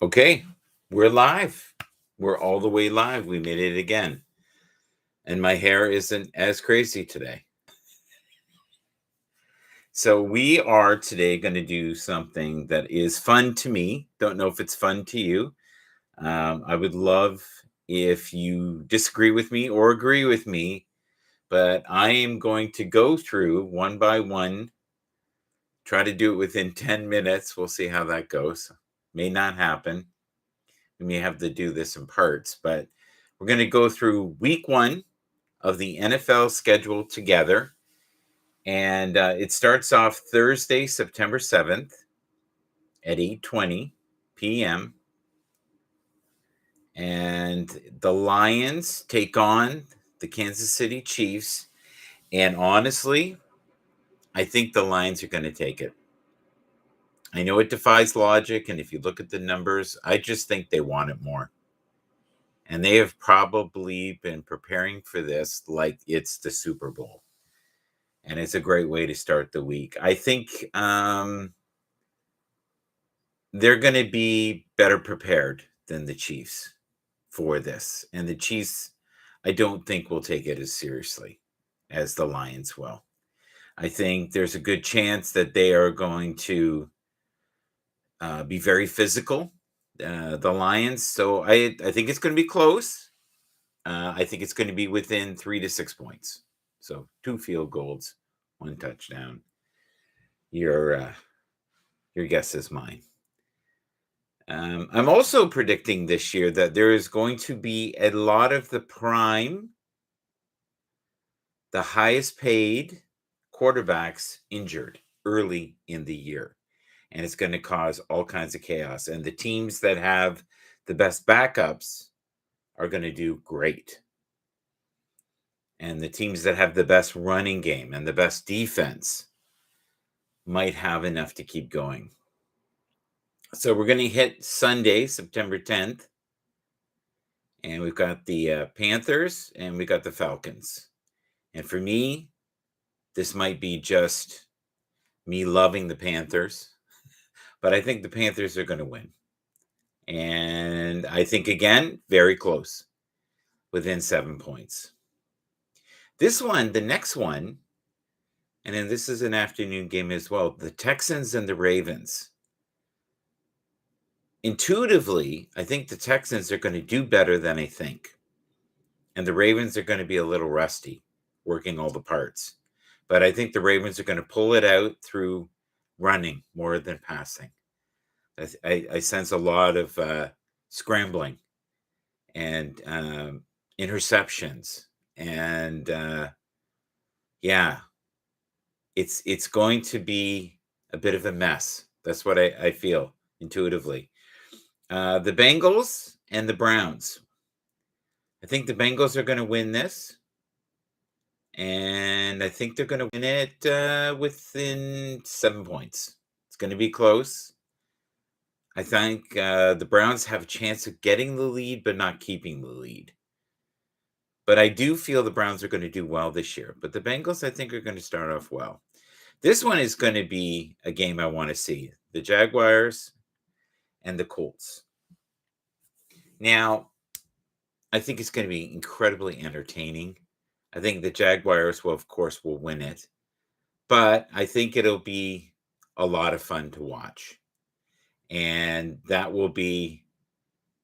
Okay, we're live. We're all the way live. We made it again. And my hair isn't as crazy today. So, we are today going to do something that is fun to me. Don't know if it's fun to you. I would love if you disagree with me or agree with me, but I am going to go through one by one, try to do it within 10 minutes. We'll see how that goes. May not happen. We may have to do this in parts, but we're going to go through week one of the NFL schedule together. And it starts off Thursday, September 7th at 8:20 p.m. And the Lions take on the Kansas City Chiefs. And honestly, I think the Lions are going to take it. I know it defies logic. And if you look at the numbers, I just think they want it more. And they have probably been preparing for this like it's the Super Bowl. And it's a great way to start the week. I think they're going to be better prepared than the Chiefs for this. And the Chiefs, I don't think will take it as seriously as the Lions will. I think there's a good chance that they are going to be very physical, the Lions. So I think it's going to be close. I think it's going to be within 3 to 6 points. So 2 field goals, 1 touchdown. Your your guess is mine. I'm also predicting this year that there is going to be a lot of the highest paid quarterbacks injured early in the year. And it's going to cause all kinds of chaos. And the teams that have the best backups are going to do great. And the teams that have the best running game and the best defense might have enough to keep going. So we're going to hit Sunday, September 10th. And we've got the Panthers and we got the Falcons. And for me, this might be just me loving the Panthers, but I think the Panthers are going to win. And I think, again, very close, within 7 points. This one, the next one, and then this is an afternoon game as well, the Texans and the Ravens. Intuitively, I think the Texans are going to do better than I think. And the Ravens are going to be a little rusty, working all the parts. But I think the Ravens are going to pull it out through running more than passing. I sense a lot of scrambling and interceptions. And yeah, it's going to be a bit of a mess. That's what I feel intuitively. The Bengals and the Browns. I think the Bengals are going to win this. And I think they're going to win it within 7 points. It's going to be close. I think the Browns have a chance of getting the lead, but not keeping the lead. But I do feel the Browns are going to do well this year. But the Bengals, I think, are going to start off well. This one is going to be a game I want to see. The Jaguars and the Colts. Now, I think it's going to be incredibly entertaining. I think the Jaguars will, of course, will win it. But I think it'll be a lot of fun to watch. And that will be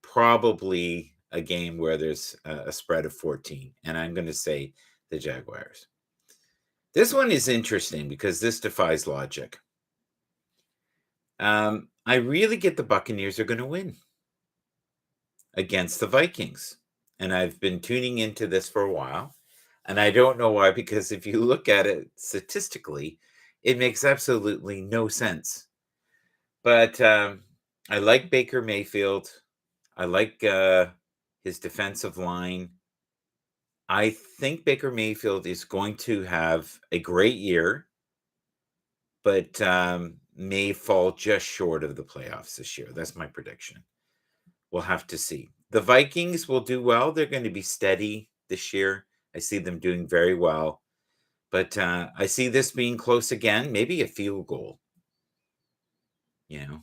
probably a game where there's a spread of 14. And I'm going to say the Jaguars. This one is interesting because this defies logic. I really get the Buccaneers are going to win against the Vikings. And I've been tuning into this for a while. And I don't know why, because if you look at it statistically, it makes absolutely no sense. But I like Baker Mayfield. I like his defensive line. I think Baker Mayfield is going to have a great year, but may fall just short of the playoffs this year. That's my prediction. We'll have to see. The Vikings will do well. They're going to be steady this year. I see them doing very well. But I see this being close again, maybe a field goal. You know,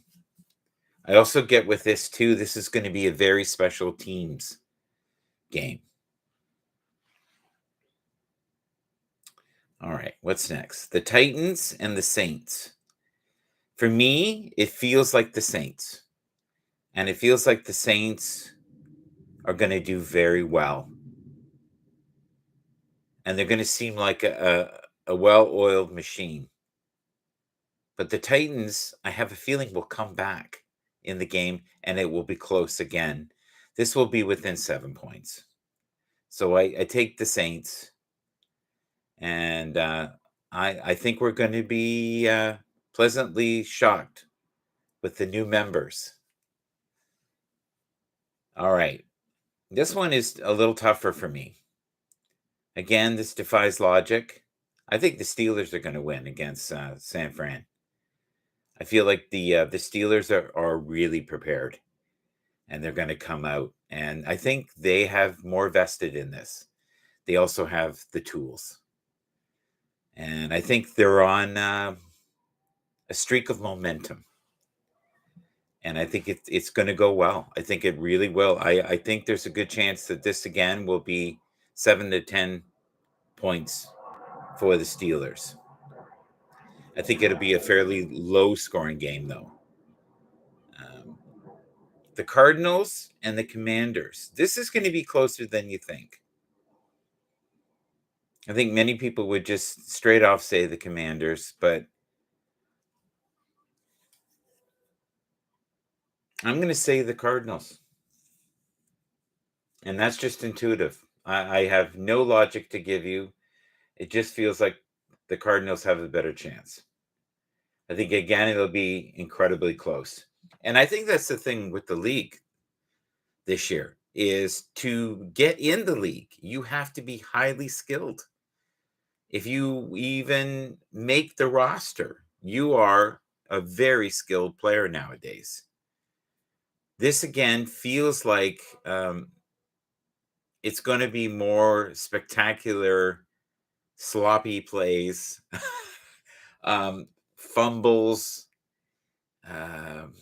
I also get with this too, this is going to be a very special teams game. All right, what's next? The Titans and the Saints. For me, it feels like the Saints. And it feels like the Saints are going to do very well. And they're going to seem like a well oiled machine. But the Titans, I have a feeling, will come back in the game and it will be close again. This will be within 7 points. So I take the Saints, and I think we're going to be pleasantly shocked with the new members. All right. This one is a little tougher for me. Again, this defies logic. I think the Steelers are going to win against San Fran. I feel like the Steelers are really prepared, and they're going to come out. And I think they have more vested in this. They also have the tools, and I think they're on a streak of momentum. And I think it's going to go well. I think it really will. I think there's a good chance that this again will be 7 to 10 points for the Steelers. I think it'll be a fairly low scoring game, though. Um, the Cardinals and the Commanders. This is going to be closer than you think. I think many people would just straight off say the Commanders, but I'm going to say the Cardinals. And that's just intuitive. I have no logic to give you. It just feels like the Cardinals have a better chance. I think again it'll be incredibly close. And I think that's the thing with the league this year is to get in the league, you have to be highly skilled. If you even make the roster, you are a very skilled player nowadays. This again feels like it's going to be more spectacular, sloppy plays, fumbles. Um,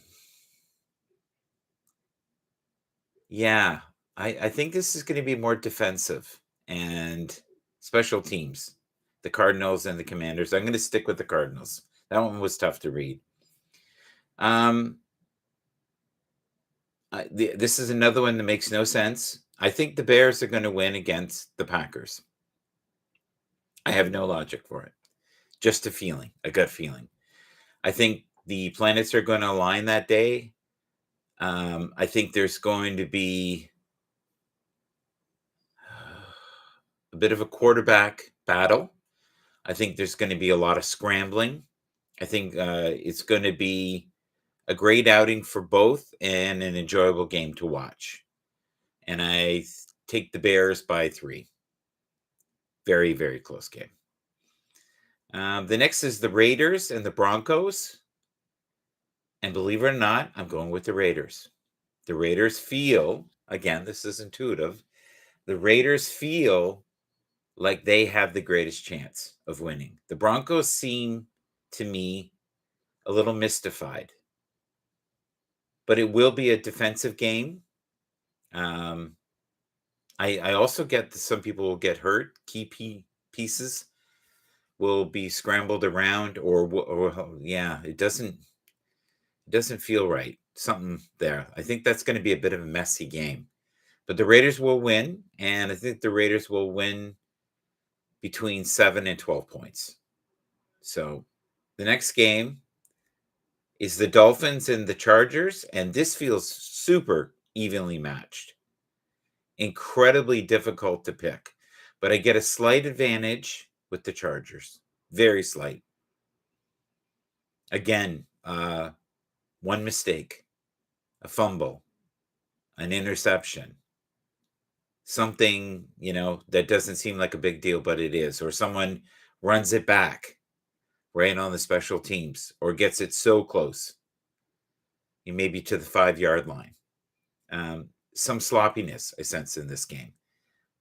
yeah, I think this is going to be more defensive and special teams. The Cardinals and the Commanders. I'm going to stick with the Cardinals. That one was tough to read. Um, this is another one that makes no sense. I think the Bears are going to win against the Packers. I have no logic for it. Just a feeling, a gut feeling. I think the planets are going to align that day. I think there's going to be a bit of a quarterback battle. I think there's going to be a lot of scrambling. I think it's going to be a great outing for both and an enjoyable game to watch. And I take the Bears by 3. Very, very close game. The next is the Raiders and the Broncos. And believe it or not, I'm going with the Raiders. The Raiders feel, again, this is intuitive, the Raiders feel like they have the greatest chance of winning. The Broncos seem to me a little mystified, but it will be a defensive game. I also get that some people will get hurt. Key pieces will be scrambled around, or yeah, it doesn't feel right. Something there. I think that's going to be a bit of a messy game, but the Raiders will win, and I think the Raiders will win between 7 and 12 points. So the next game is the Dolphins and the Chargers, and this feels super evenly matched. Incredibly difficult to pick, but I get a slight advantage with the Chargers. Very slight. Again, one mistake, a fumble, an interception, something, that doesn't seem like a big deal, but it is, or someone runs it back right on the special teams or gets it so close, maybe to the 5-yard line. Some sloppiness I sense in this game.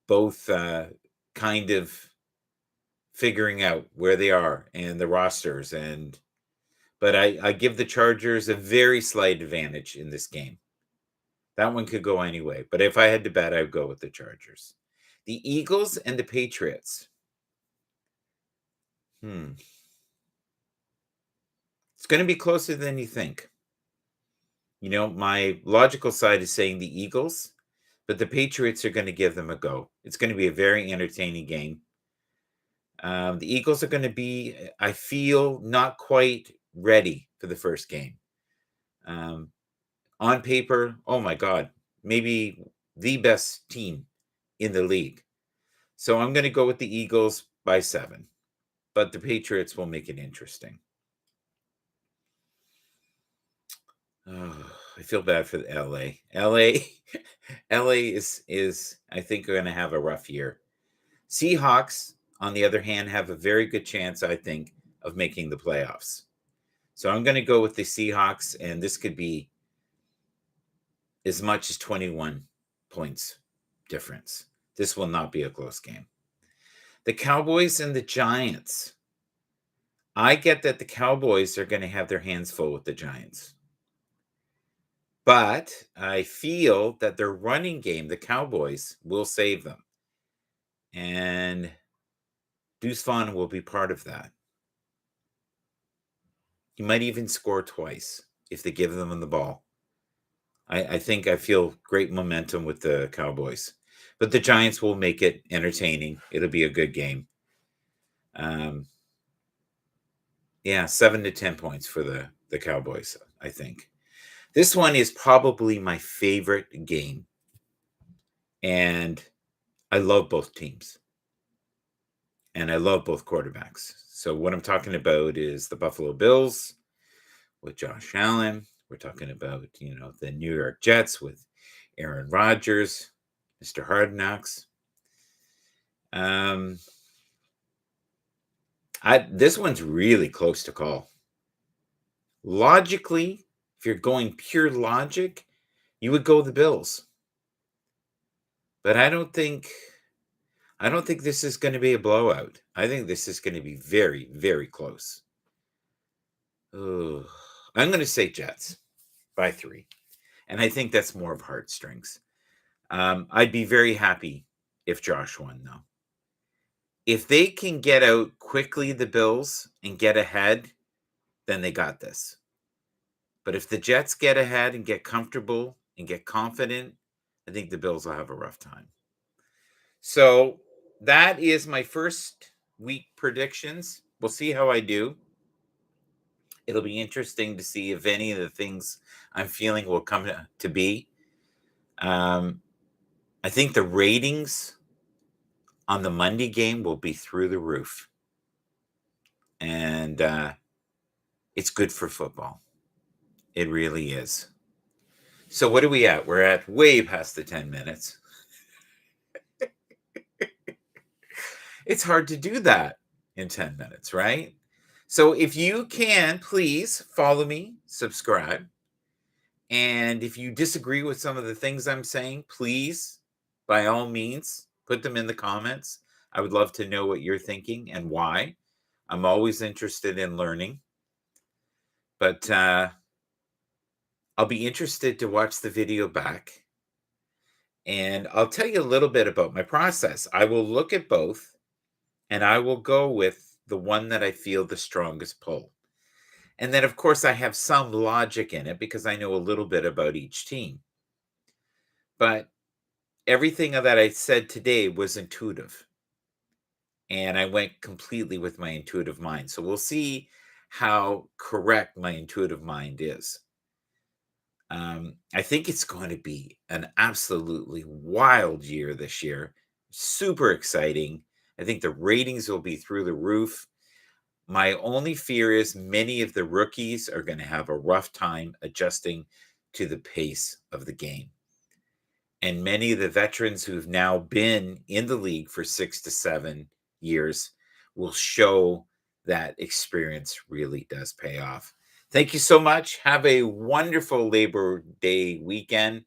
Both kind of figuring out where they are and the rosters and But I give the Chargers a very slight advantage in this game. That one could go anyway. But if I had to bet, I would go with the Chargers. The Eagles and the Patriots. It's going to be closer than you think. You know, my logical side is saying the Eagles, but the Patriots are going to give them a go. It's going to be a very entertaining game. The Eagles are going to be, I feel, not quite ready for the first game. On paper, oh my God, maybe the best team in the league. So I'm going to go with the Eagles by 7, but the Patriots will make it interesting. Oh, I feel bad for the LA. LA is I think going to have a rough year. Seahawks, on the other hand, have a very good chance, I think, of making the playoffs. So I'm going to go with the Seahawks, and this could be as much as 21 points difference. This will not be a close game. The Cowboys and the Giants. I get that the Cowboys are going to have their hands full with the Giants. But I feel that their running game, the Cowboys, will save them. And Deuce Vaughn will be part of that. He might even score twice if they give them the ball. I think I feel great momentum with the Cowboys. But the Giants will make it entertaining. It'll be a good game. Yeah, 7 to 10 points for the Cowboys, I think. This one is probably my favorite game. And I love both teams. And I love both quarterbacks. So what I'm talking about is the Buffalo Bills with Josh Allen. We're talking about, the New York Jets with Aaron Rodgers, Mr. Hard Knocks. This one's really close to call. Logically, if you're going pure logic, you would go the Bills. But I don't think this is going to be a blowout. I think this is going to be very, very close. I'm going to say Jets by 3. And I think that's more of heartstrings. I'd be very happy if Josh won, though. If they can get out quickly, the Bills, and get ahead, then they got this. But if the Jets get ahead and get comfortable and get confident, I think the Bills will have a rough time. So that is my first week predictions. We'll see how I do. It'll be interesting to see if any of the things I'm feeling will come to be. I think the ratings on the Monday game will be through the roof. And it's good for football. It really is. So what are we at? We're at way past the 10 minutes. It's hard to do that in 10 minutes, right? So if you can, please follow me, subscribe. And if you disagree with some of the things I'm saying, please, by all means, put them in the comments. I would love to know what you're thinking and why. I'm always interested in learning. But I'll be interested to watch the video back. And I'll tell you a little bit about my process. I will look at both, and I will go with the one that I feel the strongest pull. And then, of course, I have some logic in it because I know a little bit about each team. But everything that I said today was intuitive. And I went completely with my intuitive mind. So we'll see how correct my intuitive mind is. I think it's going to be an absolutely wild year this year. Super exciting. I think the ratings will be through the roof. My only fear is many of the rookies are going to have a rough time adjusting to the pace of the game. And many of the veterans who've now been in the league for 6 to 7 years will show that experience really does pay off. Thank you so much. Have a wonderful Labor Day weekend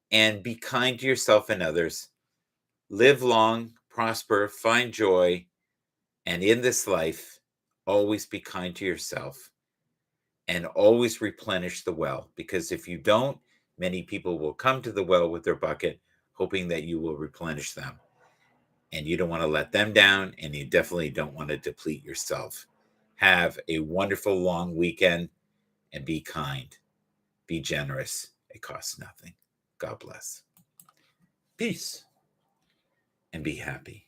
and be kind to yourself and others. Live long, prosper, find joy, and in this life, always be kind to yourself and always replenish the well, because if you don't, many people will come to the well with their bucket hoping that you will replenish them. And you don't want to let them down, and you definitely don't want to deplete yourself. Have a wonderful long weekend, and be kind, be generous. It costs nothing. God bless. Peace, and be happy.